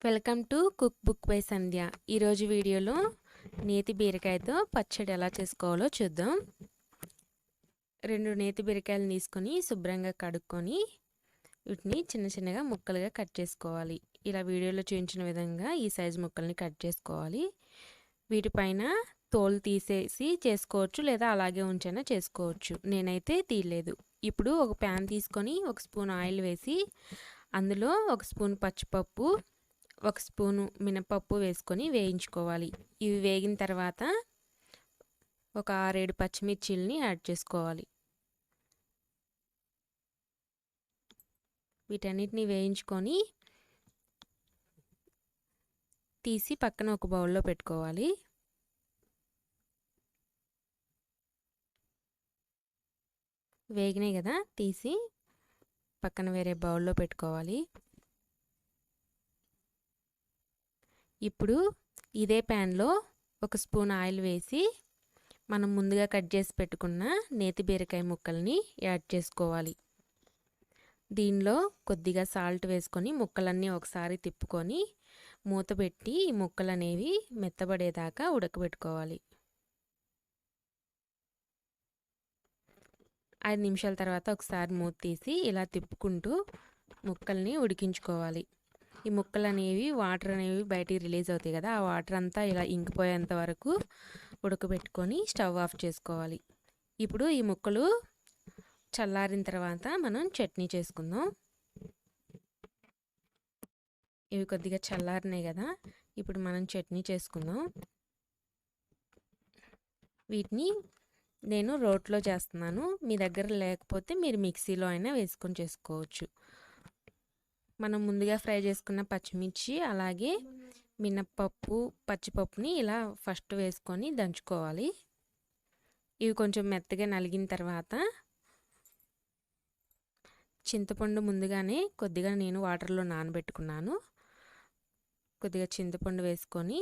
Welcome to cook book by Sandhya. ఈరోజు వీడియోలో నేతి బీరకాయతో పచ్చడి ఎలా చేసుకోవాలో చూద్దాం. 2 నేతి బీరకాయలు తీసుకొని శుభ్రంగా కడుక్కొని వీటిని చిన్న చిన్నగా ముక్కలుగా కట్ చేసుకోవాలి. ఇలా వీడియోలో చూపించిన విధంగా ఈ సైజు ముక్కల్ని కట్ చేసుకోవాలి. వీటిపైన తోలు తీసేసి చేసుకోవచ్చు, లేదా అలాగే ఉంచైనా చేసుకోవచ్చు. నేనైతే తీయలేదు. ఇప్పుడు ఒక ప్యాన్ తీసుకొని 1 స్పూన్ ఆయిల్ వేసి అందులో 1 స్పూన్ పచ్చిపప్పు, 1 స్పూను మినపప్పు వేసుకొని వేయించుకోవాలి. ఇవి వేగిన తర్వాత ఒక 6-7 పచ్చిమిర్చిల్ని యాడ్ చేసుకోవాలి. వీటన్నిటిని వేయించుకొని తీసి పక్కన ఒక బౌల్లో పెట్టుకోవాలి. వేగినాయి కదా, తీసి పక్కన వేరే బౌల్లో పెట్టుకోవాలి. ఇప్పుడు ఇదే ప్యాన్లో 1 స్పూన్ ఆయిల్ వేసి మనం ముందుగా కట్ చేసి పెట్టుకున్న నేతి బీరకాయ ముక్కల్ని యాడ్ చేసుకోవాలి. దీనిలో కొద్దిగా సాల్ట్ వేసుకొని ముక్కలన్నీ ఒకసారి తిప్పుకొని మూత పెట్టి ఈ ముక్కలు అనేవి మెత్తబడేదాకా ఉడకబెట్టుకోవాలి. 5 నిమిషాల తర్వాత ఒకసారి మూత తీసి ఇలా తిప్పుకుంటూ ముక్కల్ని ఉడికించుకోవాలి. ఈ ముక్కలు అనేవి వాటర్ అనేవి బయటికి రిలీజ్ అవుతాయి కదా, ఆ వాటర్ అంతా ఇలా ఇంకిపోయేంత వరకు ఉడకబెట్టుకొని స్టవ్ ఆఫ్ చేసుకోవాలి. ఇప్పుడు ఈ ముక్కలు చల్లారిన తర్వాత మనం చట్నీ చేసుకుందాం. ఇవి కొద్దిగా చల్లారినాయి కదా, ఇప్పుడు మనం చట్నీ చేసుకుందాం. వీటిని నేను రోట్లో చేస్తున్నాను. మీ దగ్గర లేకపోతే మీరు మిక్సీలో అయినా వేసుకొని చేసుకోవచ్చు. మనం ముందుగా ఫ్రై చేసుకున్న పచ్చిమిర్చి అలాగే మినప్పప్పు, పచ్చిపప్పుని ఇలా ఫస్ట్ వేసుకొని దంచుకోవాలి. ఇవి కొంచెం మెత్తగా నలిగిన తర్వాత చింతపండు ముందుగానే కొద్దిగా నేను వాటర్లో నానబెట్టుకున్నాను. కొద్దిగా చింతపండు వేసుకొని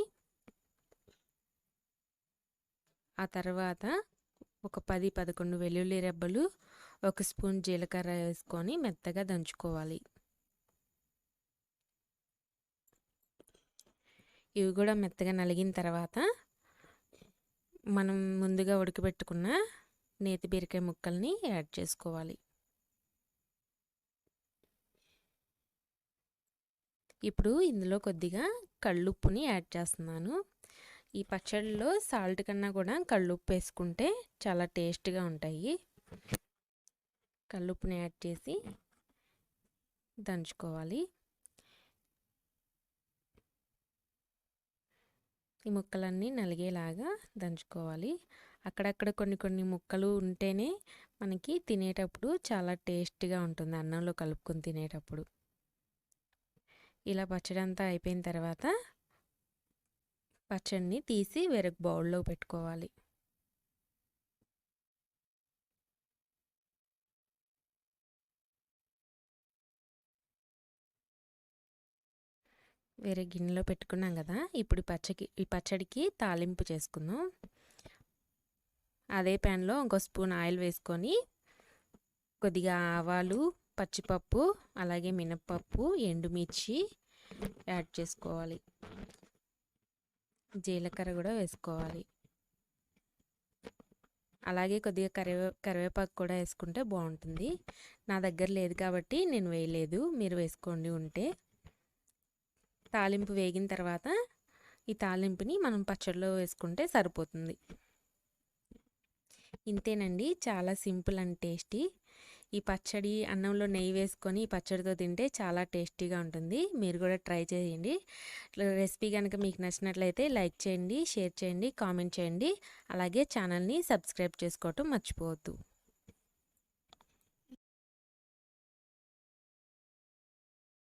ఆ తర్వాత ఒక 10-11 వెల్లుల్లి రెబ్బలు, 1 స్పూన్ జీలకర్ర వేసుకొని మెత్తగా దంచుకోవాలి. ఇవి కూడా మెత్తగా నలిగిన తర్వాత మనం ముందుగా ఉడకబెట్టుకున్న నేతి బీరకాయ ముక్కల్ని యాడ్ చేసుకోవాలి. ఇప్పుడు ఇందులో కొద్దిగా కళ్ళుప్పుని యాడ్ చేస్తున్నాను. ఈ పచ్చడిలో సాల్ట్ కన్నా కూడా కళ్ళుప్పు వేసుకుంటే చాలా టేస్ట్గా ఉంటాయి. కళ్ళుప్పుని యాడ్ చేసి దంచుకోవాలి. ఈ ముక్కలన్నీ నలిగేలాగా దంచుకోవాలి. అక్కడక్కడ కొన్ని ముక్కలు ఉంటేనే మనకి తినేటప్పుడు చాలా టేస్ట్గా ఉంటుంది, అన్నంలో కలుపుకొని తినేటప్పుడు. ఇలా పచ్చడి అంతా అయిపోయిన తర్వాత పచ్చడిని తీసి వేరొక బౌల్లో పెట్టుకోవాలి. వేరే గిన్నెలో పెట్టుకున్నాం కదా, ఇప్పుడు ఈ పచ్చడికి తాలింపు చేసుకుందాం. అదే ప్యాన్లో 1 స్పూన్ ఆయిల్ వేసుకొని కొద్దిగా ఆవాలు, పచ్చిపప్పు అలాగే మినప్పప్పు, ఎండుమిర్చి యాడ్ చేసుకోవాలి. జీలకర్ర కూడా వేసుకోవాలి. అలాగే కొద్దిగా కరివేపాకు కూడా వేసుకుంటే బాగుంటుంది. నా దగ్గర లేదు కాబట్టి నేను వేయలేదు, మీరు వేసుకోండి ఉంటే. తాలింపు వేగిన తర్వాత ఈ తాలింపుని మనం పచ్చడిలో వేసుకుంటే సరిపోతుంది. ఇంతేనండి, చాలా సింపుల్ అండ్ టేస్టీ. ఈ పచ్చడి అన్నంలో నెయ్యి వేసుకొని ఈ పచ్చడితో తింటే చాలా టేస్టీగా ఉంటుంది. మీరు కూడా ట్రై చేయండి. రెసిపీ కనుక మీకు నచ్చినట్లయితే లైక్ చేయండి, షేర్ చేయండి, కామెంట్ చేయండి. అలాగే ఛానల్ని సబ్స్క్రైబ్ చేసుకోవటం మర్చిపోవద్దు.